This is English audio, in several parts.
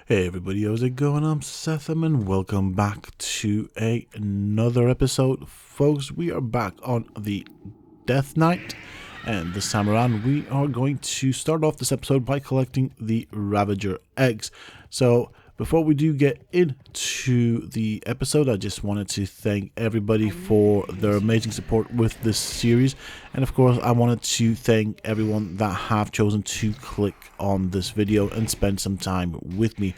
Hey everybody, how's it going? I'm Sethum and welcome back to another episode. Folks, we are back on the Death Knight, and this time around we are going to start off this episode by collecting the Ravager eggs. So before we do get into the episode, I just wanted to thank everybody for their amazing support with this series, and of course I wanted to thank everyone that have chosen to click on this video and spend some time with me.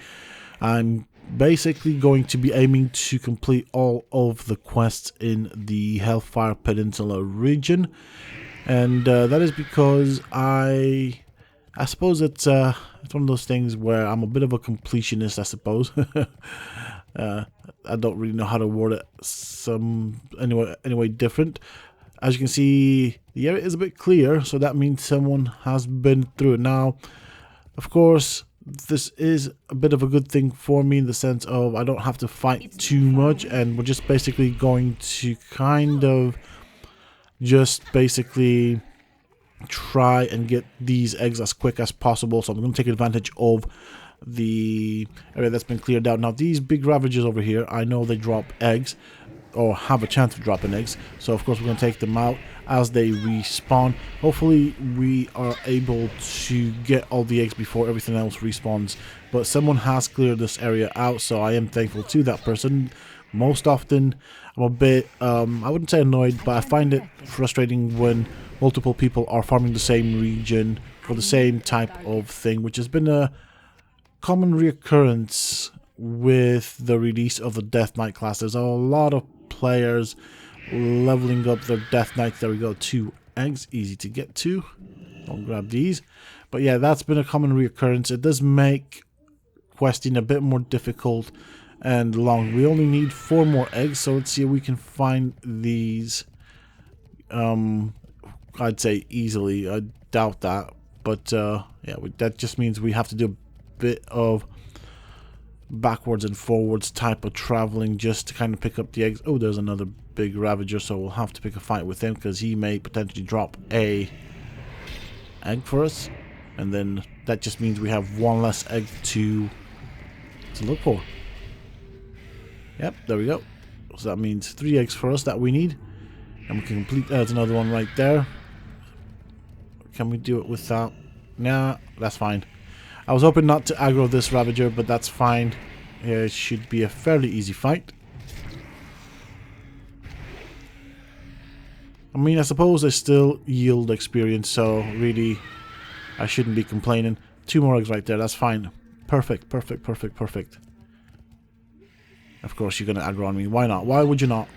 I'm basically going to be aiming to complete all of the quests in the Hellfire Peninsula region, and that is because I suppose it's one of those things where I'm a bit of a completionist, I suppose. I don't really know how to word it anyway different. As you can see, the area is a bit clear, so that means someone has been through it. Now, of course, this is a bit of a good thing for me in the sense of I don't have to fight too much, and we're just basically going to kind of just basically try and get these eggs as quick as possible. So I'm going to take advantage of the area that's been cleared out. Now these big Ravagers over here, I know they drop eggs or have a chance of dropping eggs, so of course we're going to take them out as they respawn. Hopefully we are able to get all the eggs before everything else respawns, but someone has cleared this area out, so I am thankful to that person. Most often I'm a bit I wouldn't say annoyed, but I find it frustrating when multiple people are farming the same region for the same type of thing, which has been a common reoccurrence with the release of the Death Knight class. There's a lot of players leveling up their Death Knight. There we go, 2 eggs, easy to get to. Don't grab these. But yeah, that's been a common reoccurrence. It does make questing a bit more difficult and long. We only need 4 more eggs, so let's see if we can find these. I'd say easily. I doubt that, but yeah, that just means we have to do a bit of backwards and forwards type of traveling just to kind of pick up the eggs. Oh, there's another big Ravager, so we'll have to pick a fight with him because he may potentially drop a egg for us, and then that just means we have 1 less egg to look for. Yep, there we go. So that means 3 eggs for us that we need, and we can complete. There's another one right there. Can we do it without? Nah, that's fine. I was hoping not to aggro this Ravager, but that's fine. It should be a fairly easy fight. I mean, I suppose I still yield experience, so really I shouldn't be complaining. 2 more eggs right there, that's fine. Perfect, perfect, perfect, perfect. Of course you're going to aggro on me. Why not? Why would you not?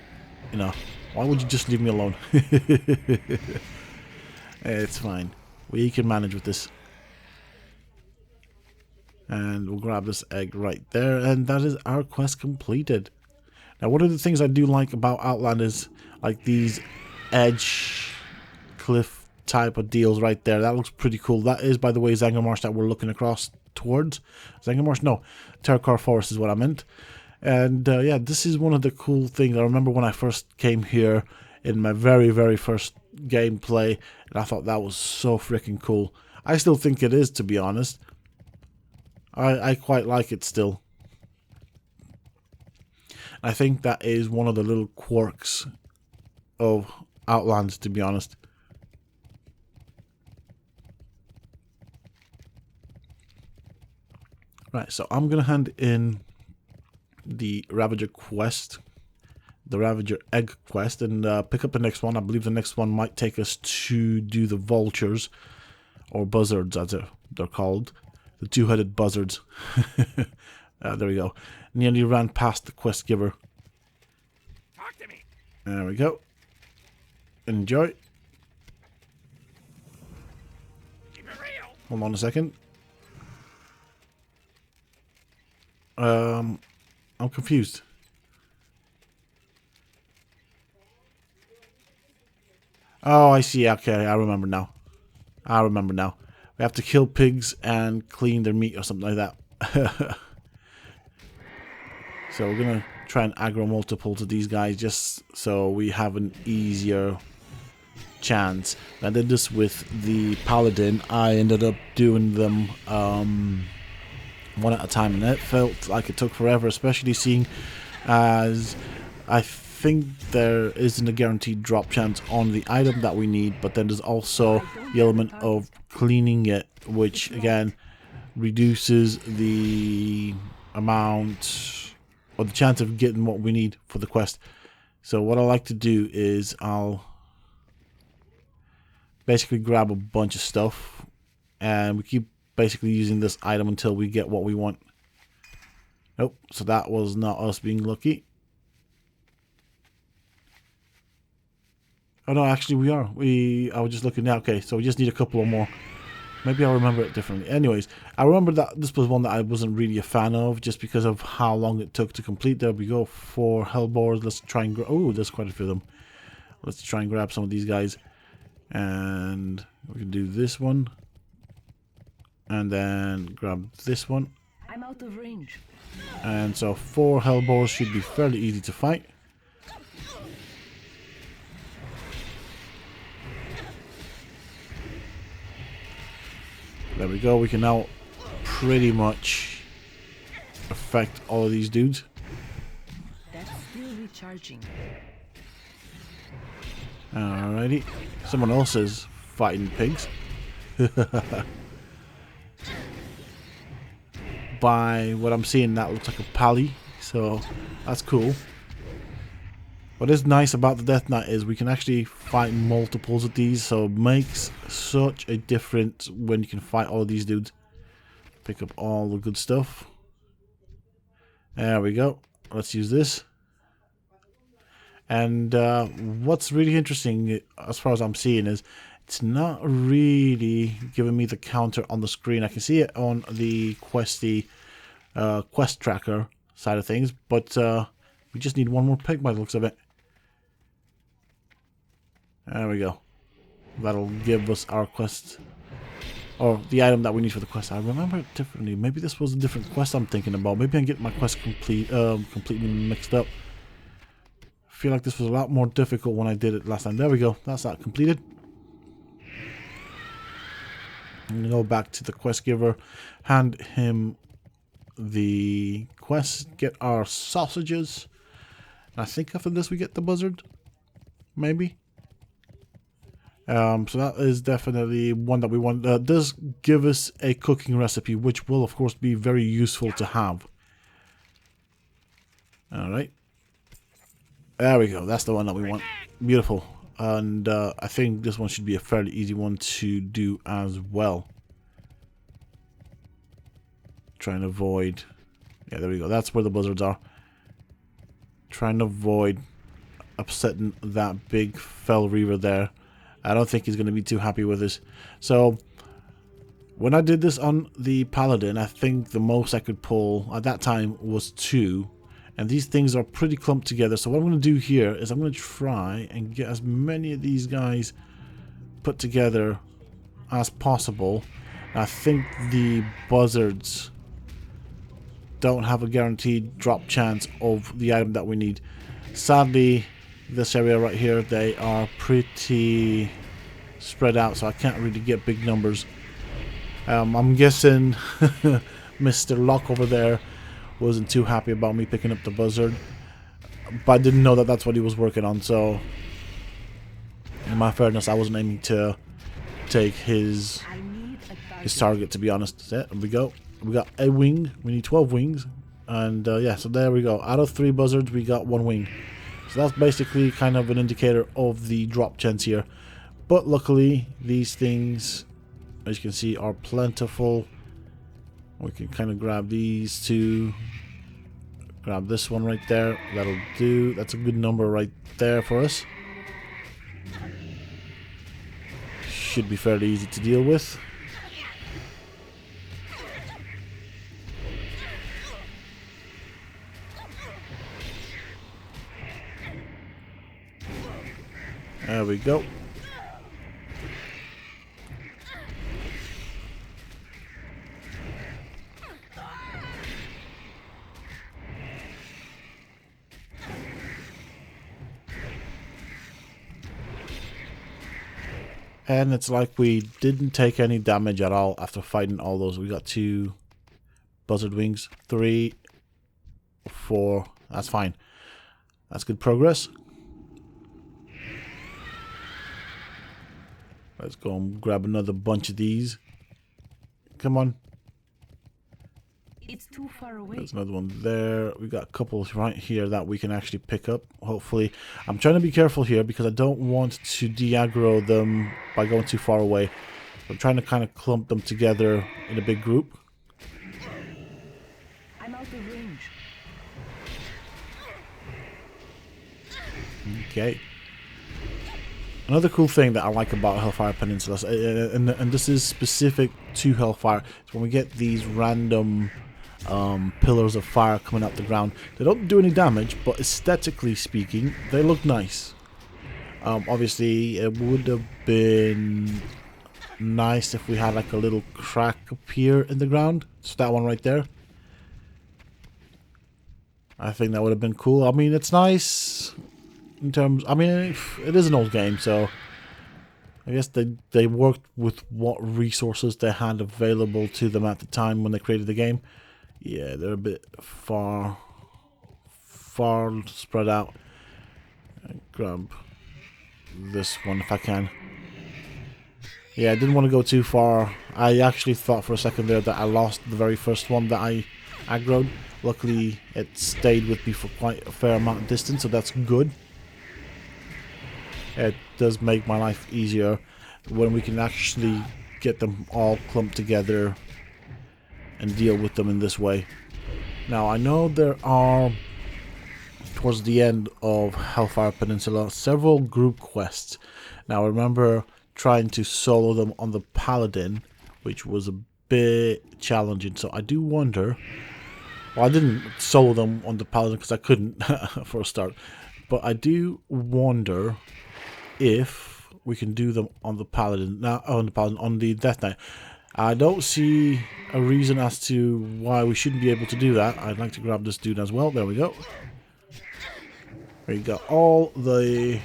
You know, why would you just leave me alone? It's fine. We can manage with this. And we'll grab this egg right there. And that is our quest completed. Now, one of the things I do like about Outland is like these edge cliff type of deals right there. That looks pretty cool. That is, by the way, Zangarmarsh that we're looking across towards. Zangarmarsh? No. Terracar Forest is what I meant. And yeah, this is one of the cool things. I remember when I first came here in my very, very first gameplay, and I thought that was so freaking cool. I still think it is, to be honest. I quite like it still. I think that is one of the little quirks of Outlands, to be honest. Right, so I'm going to hand in the Ravager quest, the Ravager egg quest, and pick up the next one. I believe the next one might take us to do the vultures, or buzzards as they're called, the 2-headed buzzards. There we go. Nearly ran past the quest giver. Talk to me. There we go. Enjoy. Keep it real. Hold on a second. I'm confused. Oh, I see. Okay, I remember now. We have to kill pigs and clean their meat or something like that. So we're going to try and aggro multiples of these guys just so we have an easier chance. I did this with the Paladin. I ended up doing them one at a time, and it felt like it took forever, especially seeing as I think there isn't a guaranteed drop chance on the item that we need, but then there's also the element of cleaning it, which again reduces the amount or the chance of getting what we need for the quest. So what I like to do is I'll basically grab a bunch of stuff, and we keep basically using this item until we get what we want. Nope, so that was not us being lucky. Oh no, actually we are. I was just looking now. Okay, so we just need a couple more. Maybe I'll remember it differently. Anyways, I remember that this was one that I wasn't really a fan of just because of how long it took to complete. There we go. 4 hellbores. Let's try and oh, there's quite a few of them. Let's try and grab some of these guys. And we can do this one. And then grab this one. I'm out of range. And so 4 hellbores should be fairly easy to fight. There we go. We can now pretty much affect all of these dudes. That's still recharging. Alrighty. Someone else is fighting pigs. By what I'm seeing, that looks like a pally, so that's cool. What is nice about the Death Knight is we can actually fight multiples of these, so it makes such a difference when you can fight all of these dudes. Pick up all the good stuff. There we go. Let's use this. And what's really interesting, as far as I'm seeing, is it's not really giving me the counter on the screen. I can see it on the quest tracker side of things, but we just need one more pig by the looks of it. There we go. That'll give us our quest, or the item that we need for the quest. I remember it differently. Maybe this was a different quest I'm thinking about. Maybe I'm getting my quest completely mixed up. I feel like this was a lot more difficult when I did it last time. There we go. That's that completed. I'm going to go back to the quest giver, hand him the quest, get our sausages. And I think after this we get the buzzard. Maybe. So that is definitely one that we want. Does give us a cooking recipe, which will of course be very useful to have. Alright. There we go. That's the one that we want. Beautiful. And I think this one should be a fairly easy one to do as well. Trying to avoid... Yeah, there we go. That's where the buzzards are. Trying to avoid upsetting that big fell reaver there. I don't think he's going to be too happy with this. So, when I did this on the paladin, I think the most I could pull at that time was 2. And these things are pretty clumped together. So what I'm going to do here is I'm going to try and get as many of these guys put together as possible. I think the buzzards don't have a guaranteed drop chance of the item that we need. Sadly, this area right here, they are pretty spread out, so I can't really get big numbers. I'm guessing Mr. Locke over there wasn't too happy about me picking up the buzzard, but I didn't know that that's what he was working on, so in my fairness I wasn't aiming to take his target, to be honest. There we go. We got a wing. We need 12 wings, and yeah, so there we go. Out of 3 buzzards we got 1 wing, so that's basically kind of an indicator of the drop chance here. But luckily these things, as you can see, are plentiful. We can kind of grab these 2. Grab this one right there. That'll do. That's a good number right there for us. Should be fairly easy to deal with. There we go. And it's like we didn't take any damage at all after fighting all those. We got 2 buzzard wings. 3, 4. That's fine. That's good progress. Let's go and grab another bunch of these. Come on. It's too far away. There's another one there. We got a couple right here that we can actually pick up. Hopefully. I'm trying to be careful here because I don't want to de-aggro them by going too far away. I'm trying to kind of clump them together in a big group. I'm out of range. Okay. Another cool thing that I like about Hellfire Peninsula, and this is specific to Hellfire, is when we get these random pillars of fire coming out the ground. They don't do any damage, but aesthetically speaking, they look nice. Obviously, it would have been nice if we had like a little crack appear in the ground. It's that one right there. I think that would have been cool. I mean, it's nice in terms... I mean, it is an old game, so I guess they worked with what resources they had available to them at the time when they created the game. Yeah, they're a bit far spread out. Grab this one if I can. Yeah, I didn't want to go too far. I actually thought for a second there that I lost the very first one that I aggroed. Luckily, it stayed with me for quite a fair amount of distance, so that's good. It does make my life easier when we can actually get them all clumped together and deal with them in this way. Now, I know there are, towards the end of Hellfire Peninsula, several group quests. Now, I remember trying to solo them on the Paladin, which was a bit challenging, so I do wonder... Well, I didn't solo them on the Paladin because I couldn't for a start, but I do wonder if we can do them on the Paladin, on the Death Knight. I don't see a reason as to why we shouldn't be able to do that. I'd like to grab this dude as well. There we go. We got all the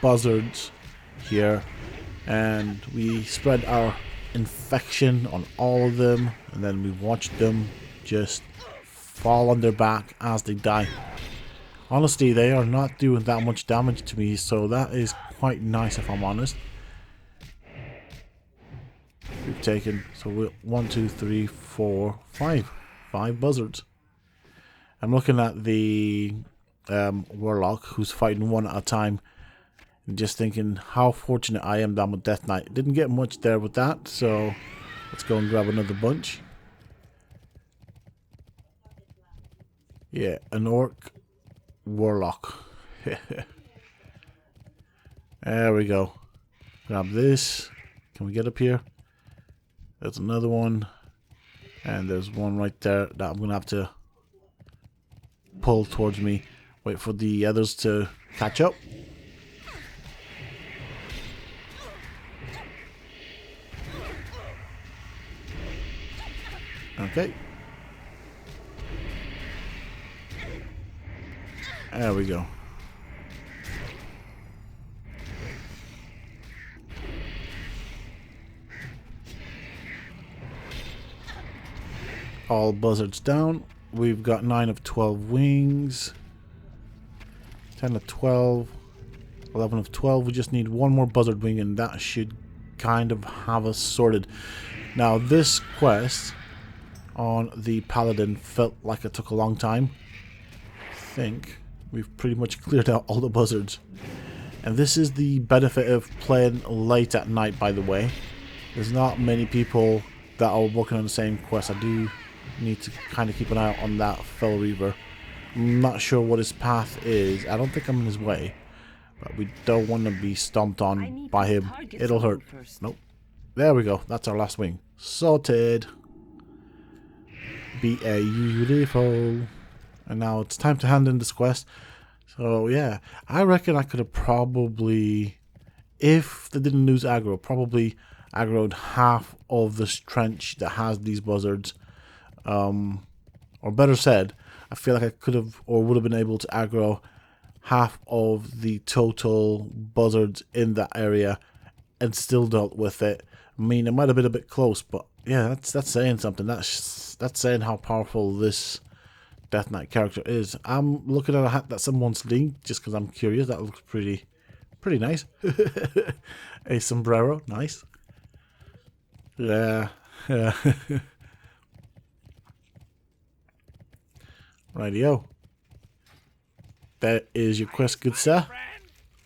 buzzards here, and we spread our infection on all of them, and then we watched them just fall on their back as they die. Honestly, they are not doing that much damage to me, so that is quite nice if I'm honest. We've taken, so we're 1, 2, 3, 4, 5. 5 buzzards. I'm looking at the Warlock who's fighting one at a time and just thinking how fortunate I am that I'm a Death Knight. Didn't get much there with that, so let's go and grab another bunch. Yeah, an Orc Warlock. There we go. Grab this. Can we get up here? There's another one. And there's one right there that I'm going to have to pull towards me. Wait for the others to catch up. Okay. There we go. All buzzards down. We've got 9 of 12 wings. 10 of 12. 11 of 12. We just need one more buzzard wing and that should kind of have us sorted. Now this quest on the Paladin felt like it took a long time. I think we've pretty much cleared out all the buzzards. And this is the benefit of playing late at night, by the way. There's not many people that are working on the same quest. I do need to kind of keep an eye out on that Fell Reaver. I'm not sure what his path is. I don't think I'm in his way. But we don't want to be stomped on by him. It'll hurt. Nope. There we go. That's our last wing. Sorted. Beautiful. And now it's time to hand in this quest. So yeah, I reckon I could have probably, if they didn't lose aggro, probably aggroed half of this trench that has these buzzards. Or better said, I feel like I could have or would have been able to aggro half of the total buzzards in that area and still dealt with it. I mean, it might have been a bit close, but yeah, that's saying something. That's saying how powerful this Death Knight character is. I'm looking at a hat that someone's linked just because I'm curious. That looks pretty nice. A sombrero, nice. Yeah, yeah. Rightio. That is your quest, good sir.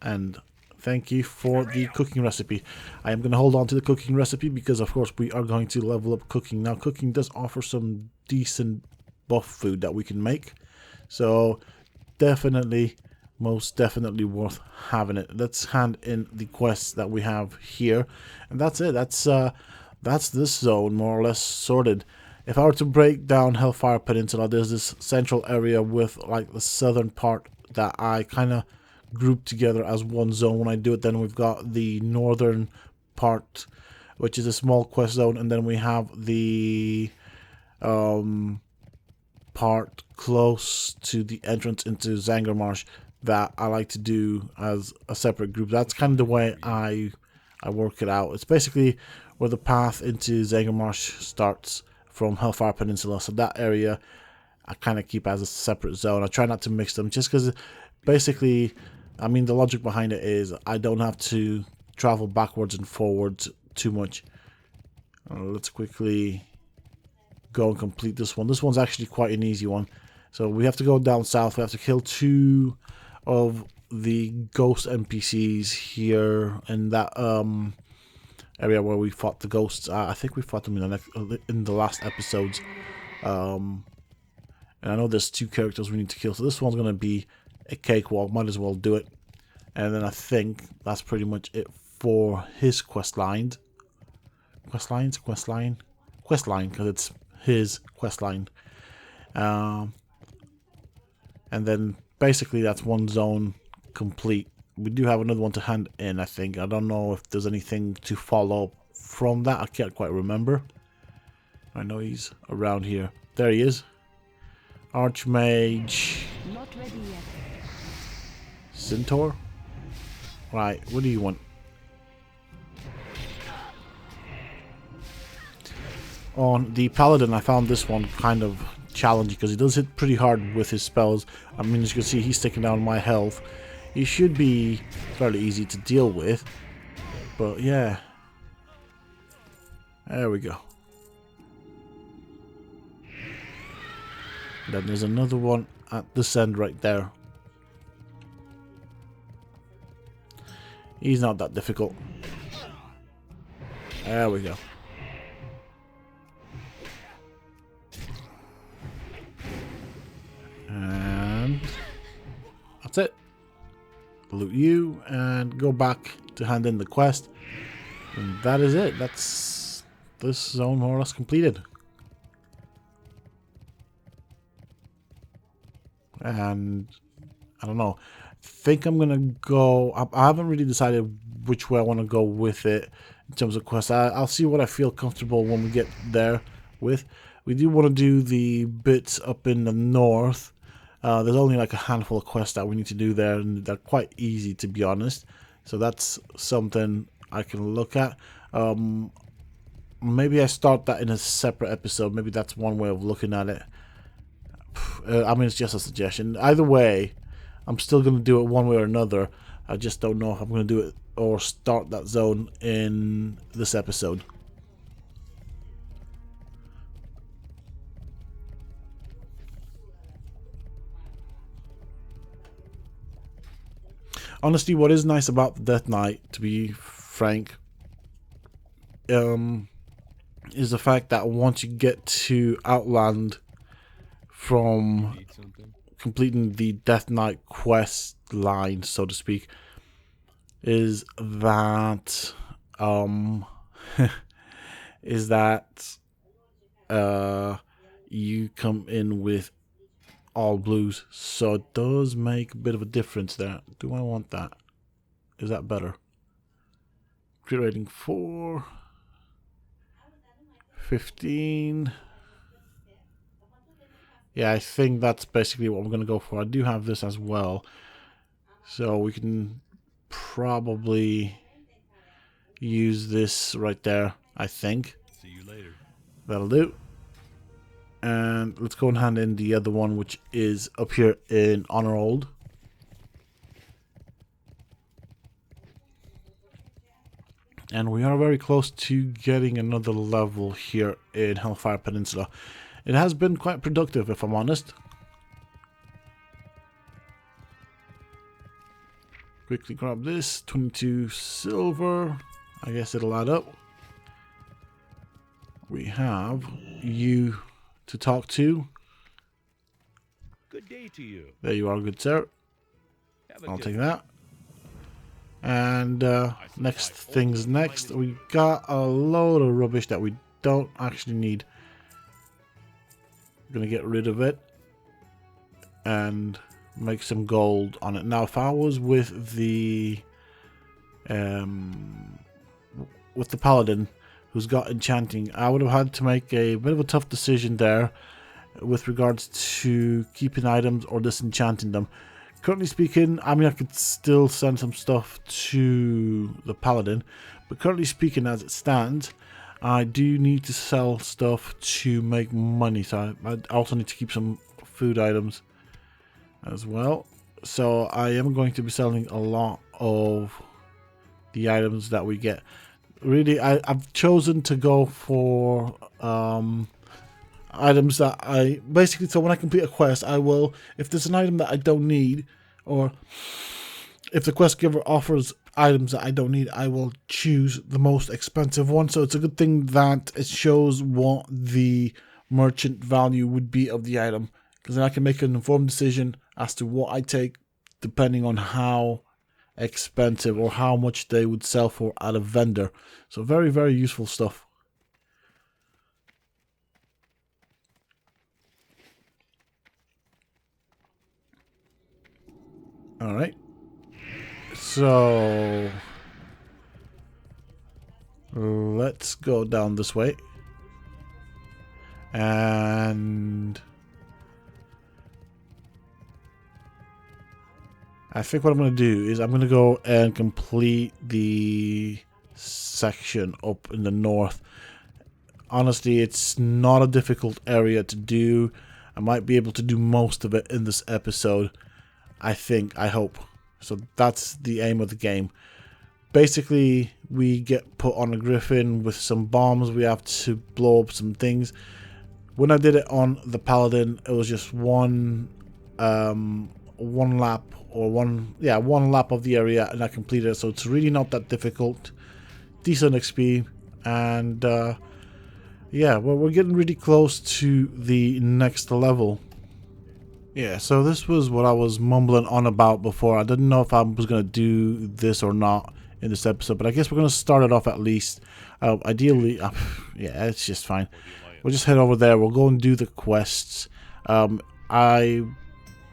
And thank you for the cooking recipe. I am going to hold on to the cooking recipe because, of course, we are going to level up cooking. Now, cooking does offer some decent buff food that we can make. So, definitely, most definitely worth having it. Let's hand in the quests that we have here. And that's it. That's this zone more or less sorted. If I were to break down Hellfire Peninsula, there's this central area with like the southern part that I kind of group together as one zone when I do it. Then we've got the northern part, which is a small quest zone, and then we have the part close to the entrance into Zangarmarsh that I like to do as a separate group. That's kind of the way I work it out. It's basically where the path into Zangarmarsh starts from Hellfire Peninsula. So that area I kind of keep as a separate zone. I try not to mix them just because basically, I mean, the logic behind it is I don't have to travel backwards and forwards too much. Let's quickly go and complete this one. This one's actually quite an easy one. So we have to go down south. We have to kill 2 of the ghost NPCs here in that area where we fought the ghosts. I think we fought them in the last episodes. And I know there's 2 characters we need to kill. So this one's going to be a cakewalk. Might as well do it. And then I think that's pretty much it for his quest line. Quest line, because it's his quest line. And then basically that's one zone complete. We do have another one to hand in, I think. I don't know if there's anything to follow from that. I can't quite remember. I know he's around here. There he is. Archmage. Not ready yet. Centaur? Right, what do you want? On the Paladin, I found this one kind of challenging because he does hit pretty hard with his spells. I mean, as you can see, he's taking down my health. He should be fairly easy to deal with. But yeah. There we go. Then there's another one at this end right there. He's not that difficult. There we go. And that's it. Loot you and go back to hand in the quest. And that is it. That's this zone more or less completed. And I don't know. I think I'm gonna go. I haven't really decided which way I want to go with it in terms of quests. I'll see what I feel comfortable when we get there with. We do want to do the bits up in the north. There's only like a handful of quests that we need to do there, and they're quite easy, to be honest. So that's something I can look at. Maybe I start that in a separate episode. Maybe that's one way of looking at it. I mean, it's just a suggestion. Either way, I'm still going to do it one way or another. I just don't know if I'm going to do it or start that zone in this episode. Honestly, what is nice about the Death Knight, to be frank, is the fact that once you get to Outland from completing the Death Knight quest line, so to speak, is that you come in with all blues, so it does make a bit of a difference there. Do I want that? Is that better? Crit rating 4, 15. Yeah, I think that's basically what I'm going to go for. I do have this as well, so we can probably use this right there, I think. See you later. That'll do. And let's go and hand in the other one, which is up here in Honor Old. And we are very close to getting another level here in Hellfire Peninsula. It has been quite productive, if I'm honest. Quickly grab this. 22 silver. I guess it'll add up. We have you to talk to. Good day to you. There you are, good sir. I'll take that. And next things next. We got a load of rubbish that we don't actually need. I'm gonna get rid of it and make some gold on it. Now, if I was with the paladin who's got enchanting, I would have had to make a bit of a tough decision there with regards to keeping items or disenchanting them. Currently speaking, I mean, I could still send some stuff to the paladin, but currently speaking, as it stands, I do need to sell stuff to make money. So I also need to keep some food items as well. So I am going to be selling a lot of the items that we get. Really, I've chosen to go for items that I basically, so when I complete a quest, I will, if there's an item that I don't need, or if the quest giver offers items that I don't need, I will choose the most expensive one. So it's a good thing that it shows what the merchant value would be of the item, because then I can make an informed decision as to what I take depending on how expensive or how much they would sell for at a vendor. So very, very useful stuff. All right, so let's go down this way, and I think what I'm going to do is I'm going to go and complete the section up in the north. Honestly, it's not a difficult area to do. I might be able to do most of it in this episode. I think, I hope. So that's the aim of the game. Basically, we get put on a griffin with some bombs. We have to blow up some things. When I did it on the paladin, it was just one lap, or one lap of the area, and I completed it. So it's really not that difficult. Decent XP, and yeah, well, we're getting really close to the next level. Yeah, so this was what I was mumbling on about before. I didn't know if I was going to do this or not in this episode, but I guess we're going to start it off at least. Ideally, yeah, it's just fine. We'll just head over there. We'll go and do the quests. I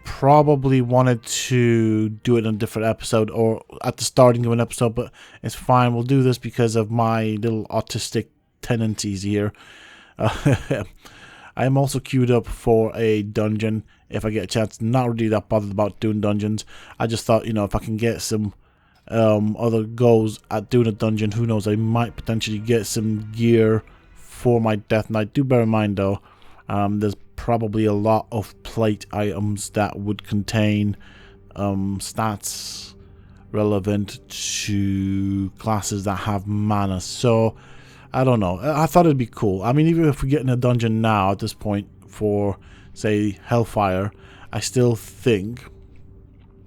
probably wanted to do it in a different episode or at the starting of an episode, but it's fine. We'll do this because of my little autistic tendencies here. I am also queued up for a dungeon if I get a chance. Not really that bothered about doing dungeons. I just thought, you know, if I can get some other goes at doing a dungeon, who knows, I might potentially get some gear for my Death Knight. Do bear in mind though, there's probably a lot of plate items that would contain stats relevant to classes that have mana. So I don't know. I thought it'd be cool. I mean, even if we get in a dungeon now at this point for, say, Hellfire, I still think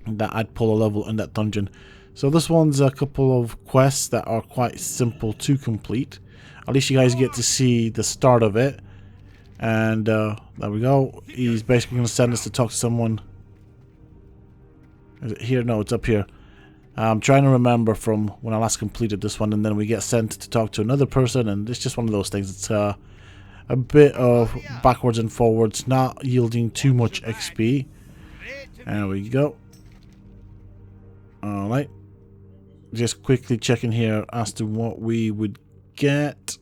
that I'd pull a level in that dungeon. So this one's a couple of quests that are quite simple to complete. At least you guys get to see the start of it. And there we go. He's basically going to send us to talk to someone. Is it here? No, it's up here. I'm trying to remember from when I last completed this one, and then we get sent to talk to another person, and it's just one of those things. It's a bit of backwards and forwards, not yielding too much XP. There we go. Alright. Just quickly checking here as to what we would get.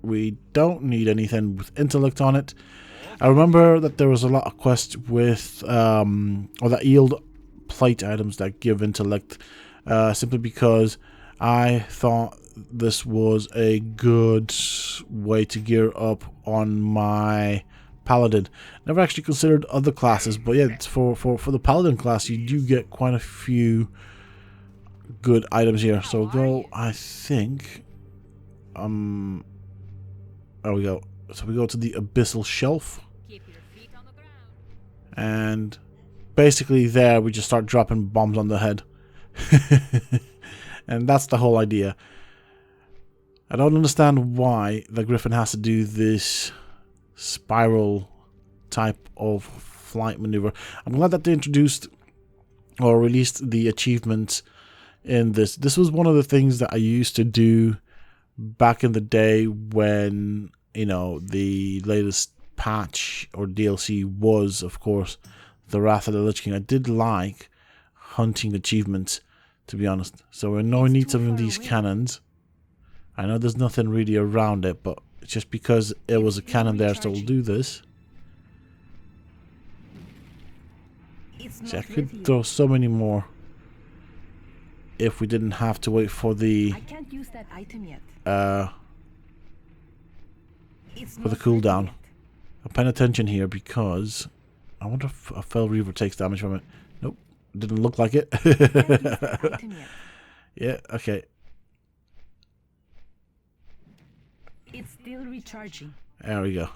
We don't need anything with intellect on it. I remember that there was a lot of quests with, or that yield plate items that give intellect, simply because I thought this was a good way to gear up on my paladin. Never actually considered other classes, but yeah, it's for the paladin class, you do get quite a few good items here. So we'll go, I think, there we go. So we go to the Bissell Shelf, and basically there we just start dropping bombs on the head. And that's the whole idea. I don't understand why the Griffin has to do this spiral type of flight maneuver. I'm glad that they introduced or released the achievements in this. This was one of the things that I used to do back in the day when, you know, the latest patch or DLC was, of course, the Wrath of the Lich King. I did like hunting achievements, to be honest. So I know we need some of these cannons. I know there's nothing really around it, but just because it was a cannon there, so we'll do this. See, I could throw so many more if we didn't have to wait for the I can't use that item yet. For the cooldown. I'm paying attention here because I wonder if a Fell Reaver takes damage from it. Nope, didn't look like it. Yeah, okay. It's still recharging. There we go.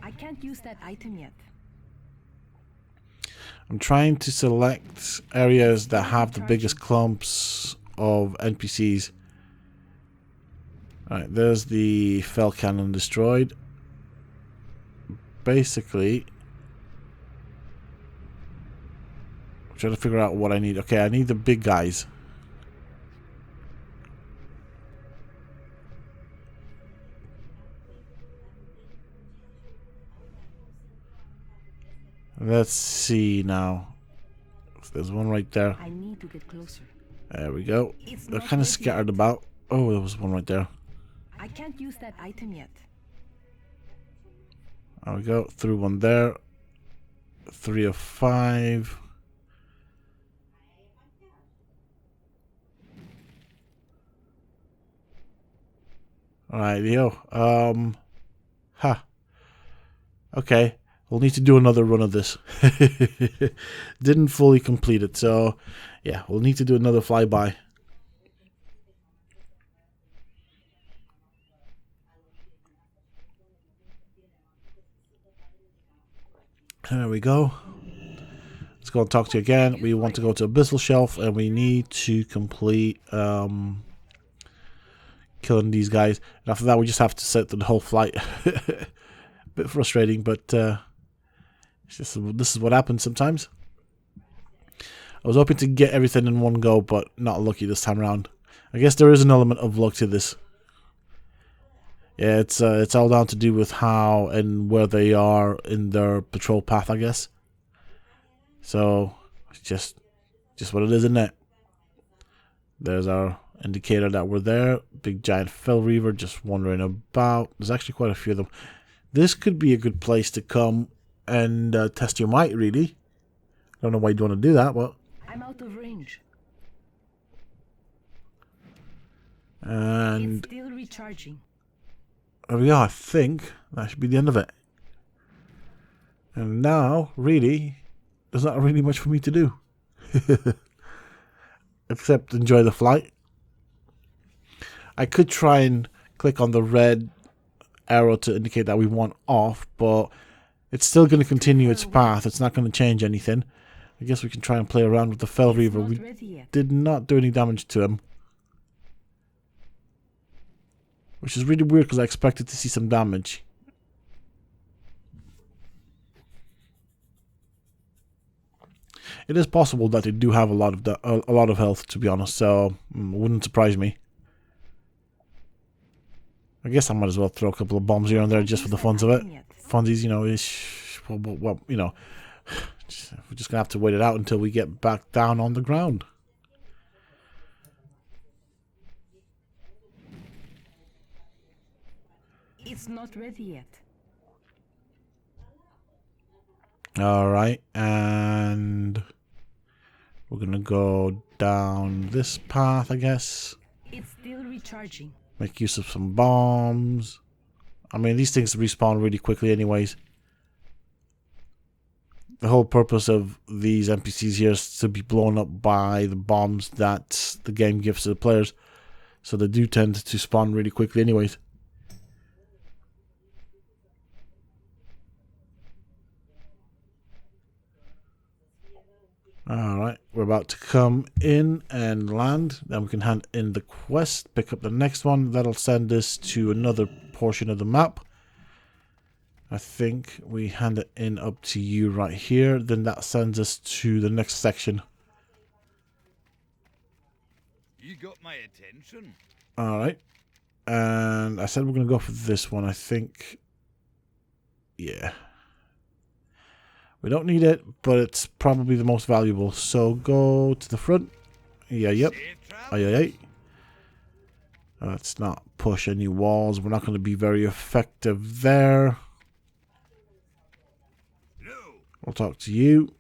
I can't use that item yet. I'm trying to select areas that have the biggest clumps of NPCs. Alright, there's the Fell Cannon destroyed. Basically, I'm trying to figure out what I need. Okay, I need the big guys. Let's see now. There's one right there. I need to get closer. There we go. They're kind of scattered about. Oh, there was one right there. I can't use that item yet. There we go. Threw one there. 3 of 5. Alright, yo. Okay. We'll need to do another run of this. Didn't fully complete it, so yeah, we'll need to do another flyby. There we go. Let's go and talk to you again. We want to go to Bissell Shelf and we need to complete killing these guys. And after that we just have to set the whole flight. Bit frustrating, but this is what happens sometimes. I was hoping to get everything in one go, but not lucky this time around. I guess there is an element of luck to this. Yeah, it's all down to do with how and where they are in their patrol path, I guess. So it's just what it is, isn't it? There's our indicator that we're there. Big giant Fell Reaver just wandering about. There's actually quite a few of them. This could be a good place to come and test your might, really. Don't know why you'd want to do that, but I'm out of range. and It's still recharging. there we go. I think that should be the end of it. And now, really, there's not really much for me to do. Except enjoy the flight. I could try and click on the red arrow to indicate that we want off, but it's still going to continue its path. It's not going to change anything. I guess we can try and play around with the Fell Reaver. We did not do any damage to him, which is really weird because I expected to see some damage. It is possible that they do have a lot of health, to be honest, so it wouldn't surprise me. I guess I might as well throw a couple of bombs here and there just for the funs of it. Funsies, you know, well, you know, we're just gonna have to wait it out until we get back down on the ground. It's not ready yet. Alright, and we're gonna go down this path, I guess. It's still recharging. Make use of some bombs. I mean, these things respawn really quickly anyways. The whole purpose of these NPCs here is to be blown up by the bombs that the game gives to the players. So they do tend to spawn really quickly anyways. Alright, we're about to come in and land. Then we can hand in the quest, pick up the next one. That'll send us to another portion of the map. I think we hand it in up to you right here. Then that sends us to the next section. You got my attention. Alright. And I said we're going to go for this one, I think. Yeah. We don't need it, but it's probably the most valuable. So go to the front. Yeah, yep. Aye, aye, aye. Let's not push any walls. We're not going to be very effective there. We'll talk to you.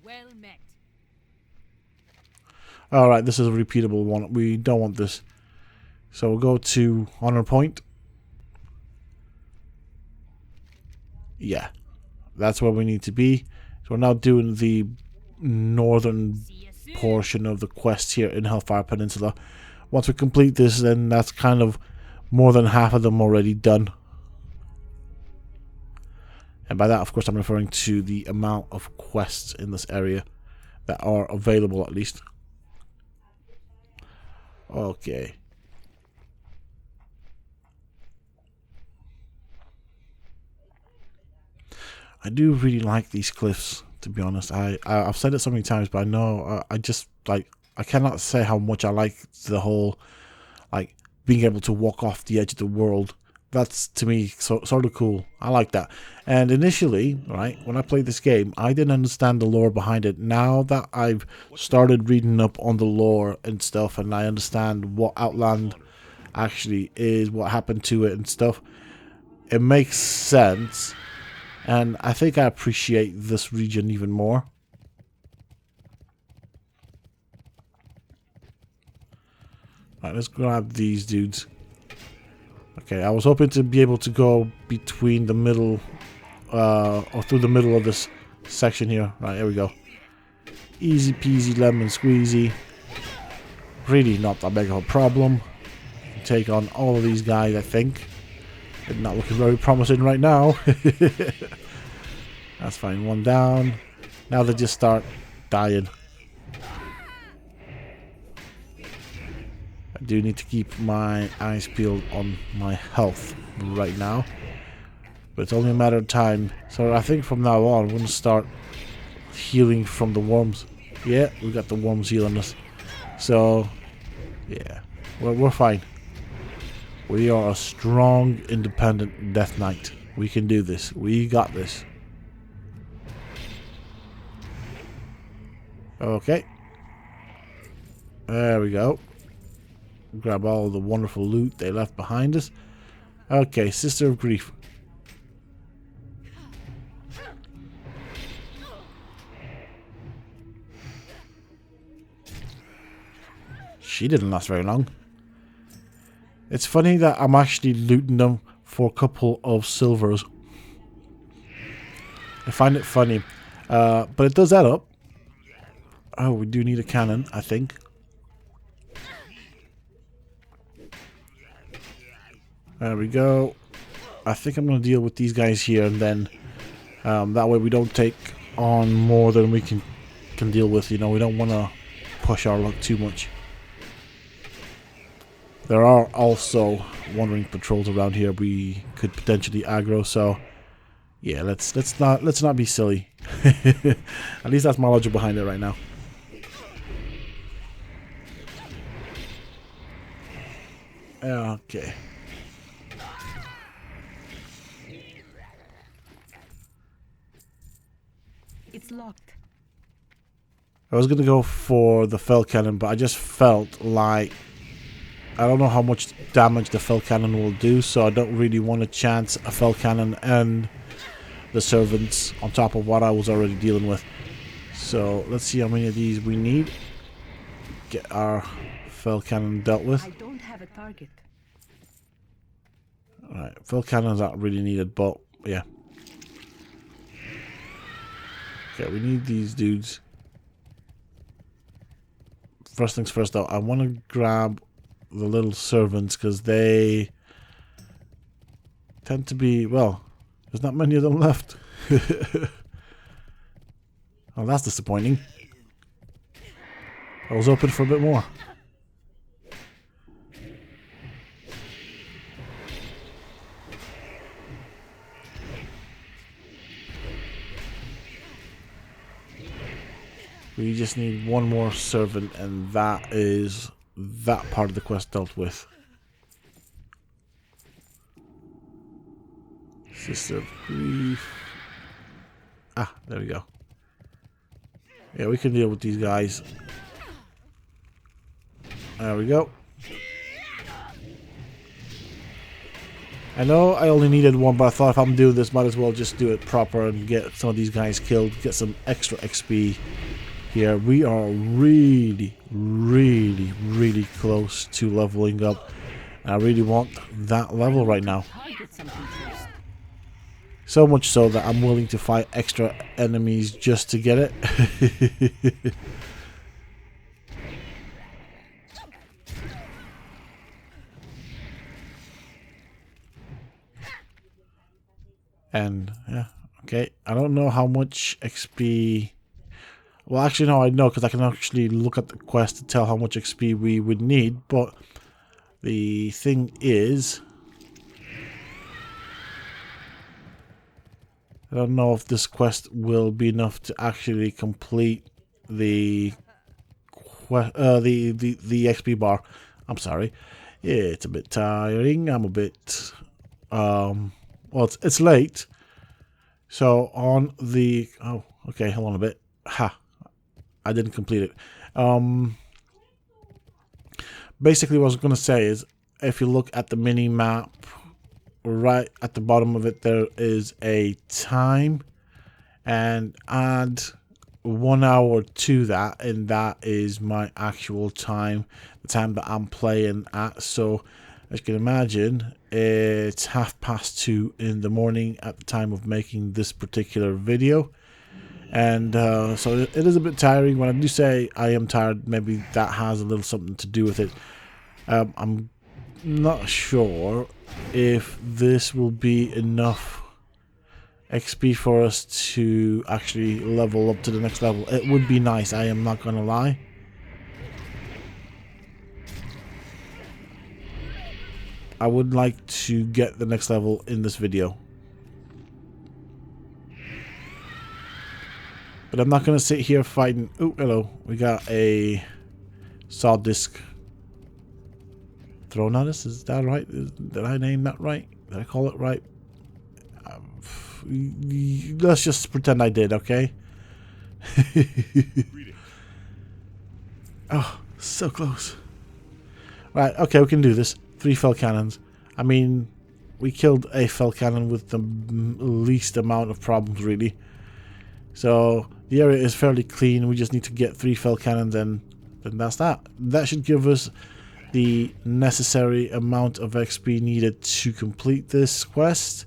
Well met. Alright, this is a repeatable one. We don't want this. So we'll go to Honor Point. Yeah. That's where we need to be. So we're now doing the northern portion of the quest here in Hellfire Peninsula. Once we complete this, then that's kind of more than half of them already done. And by that, of course, I'm referring to the amount of quests in this area that are available, at least. Okay. I do really like these cliffs, to be honest. I've said it so many times, but I know I just, like, I cannot say how much I like the whole, like, being able to walk off the edge of the world. That's, to me, sort of cool. I like that. And initially, right, when I played this game, I didn't understand the lore behind it. Now that I've started reading up on the lore and stuff, and I understand what Outland actually is, what happened to it and stuff, it makes sense. And I think I appreciate this region even more. Alright, let's grab these dudes. Okay, I was hoping to be able to go between the middle, or through the middle of this section here. Right, here we go. Easy peasy lemon squeezy. Really not that big of a problem. Take on all of these guys, I think. They're not looking very promising right now. That's fine, one down. Now they just start dying. I do need to keep my eyes peeled on my health right now. But it's only a matter of time. So I think from now on, we're going to start healing from the worms. Yeah, we got the worms healing us. So, yeah, we're fine. We are a strong, independent Death Knight. We can do this. We got this. Okay. There we go. Grab all the wonderful loot they left behind us. Okay, Sister of Grief. She didn't last very long. It's funny that I'm actually looting them for a couple of silvers. I find it funny. But it does add up. Oh, we do need a cannon, I think. There we go. I think I'm going to deal with these guys here, and then that way we don't take on more than we can deal with. You know, we don't want to push our luck too much. There are also wandering patrols around here we could potentially aggro, so yeah, let's not be silly. At least that's my logic behind it right now. Okay. It's locked. I was gonna go for the fell cannon, but I just felt like I don't know how much damage the fell cannon will do, so I don't really want to chance a fell cannon and the servants on top of what I was already dealing with. So let's see how many of these we need. get our fell cannon dealt with. I don't have a target. Alright, fell cannons aren't really needed, but yeah. Okay, we need these dudes. First things first though, I want to grab the little servants because they tend to be, well, there's not many of them left. Oh, that's disappointing. I was hoping for a bit more. We just need one more servant, and that is that part of the quest dealt with. Sister of Grief. Ah, there we go. Yeah, we can deal with these guys. There we go. I know I only needed one, but I thought if I'm doing this, might as well just do it proper and get some of these guys killed, get some extra XP here. We are really, really, really close to leveling up. I really want that level right now. Target something first. So much so that I'm willing to fight extra enemies just to get it. And, yeah, okay. I don't know how much XP... Well, actually, no, I know, because I can actually look at the quest to tell how much XP we would need, but the thing is... I don't know if this quest will be enough to actually complete the XP bar. I'm sorry. Yeah, it's a bit tiring. I'm a bit well, it's late. So on the okay, hold on a bit. Ha. I didn't complete it. Basically what I was going to say is if you look at the mini map, right at the bottom of it there is a time, and add 1 hour to that, and that is my actual time, the time that I'm playing at. So as you can imagine, it's 2:30 in the morning at the time of making this particular video, and so it is a bit tiring. When I do say I am tired, maybe that has a little something to do with it. I'm not sure if this will be enough XP for us to actually level up to the next level. It would be nice, I am not gonna lie. I would like to get the next level in this video, but I'm not gonna sit here fighting. Oh, hello, we got a saw disc thrown at us. Is that right? Did I name that right? Did I call it right? Let's just pretend I did, okay? Oh, so close. Right, okay, we can do this. 3 fell cannons. I mean, we killed a fell cannon with the least amount of problems, really. So, the area is fairly clean. We just need to get 3 fell cannons, and then that's that. That should give us the necessary amount of XP needed to complete this quest.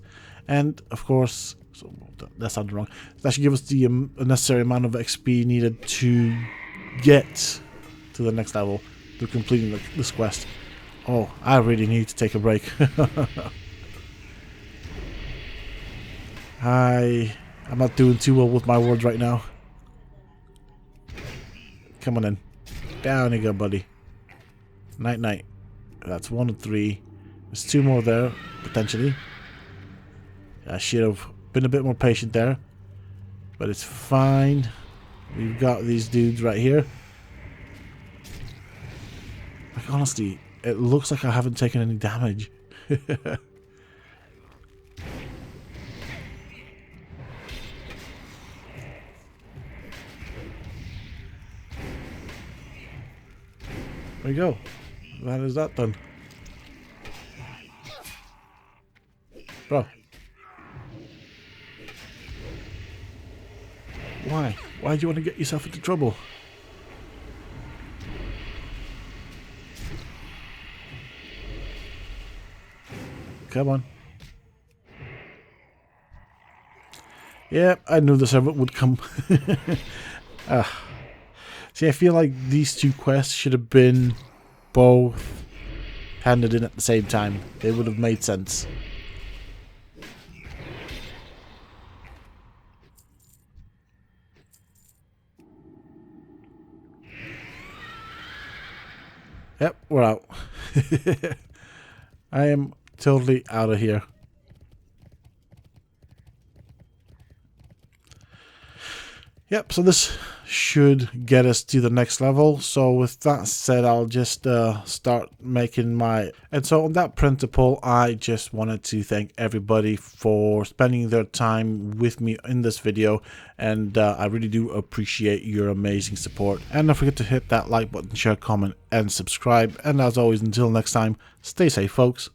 And, of course, so that sounded wrong. That should give us the necessary amount of XP needed to get to the next level, to completing this quest. Oh, I really need to take a break. I'm not doing too well with my words right now. Come on in. Down you go, buddy. Night, night. That's 1 of 3. There's 2 more there, potentially. I should have been a bit more patient there, but it's fine. We've got these dudes right here. Like, honestly, it looks like I haven't taken any damage. There we go. That is that done. Bro. Why? Why do you want to get yourself into trouble? Come on. Yeah, I knew the servant would come. See, I feel like these two quests should have been both handed in at the same time. They would have made sense. Yep, we're out. I am totally out of here. Yep, so this should get us to the next level. So with that said, I'll just start making my... And so on that principle, I just wanted to thank everybody for spending their time with me in this video. And I really do appreciate your amazing support. And don't forget to hit that like button, share, comment, and subscribe. And as always, until next time, stay safe, folks.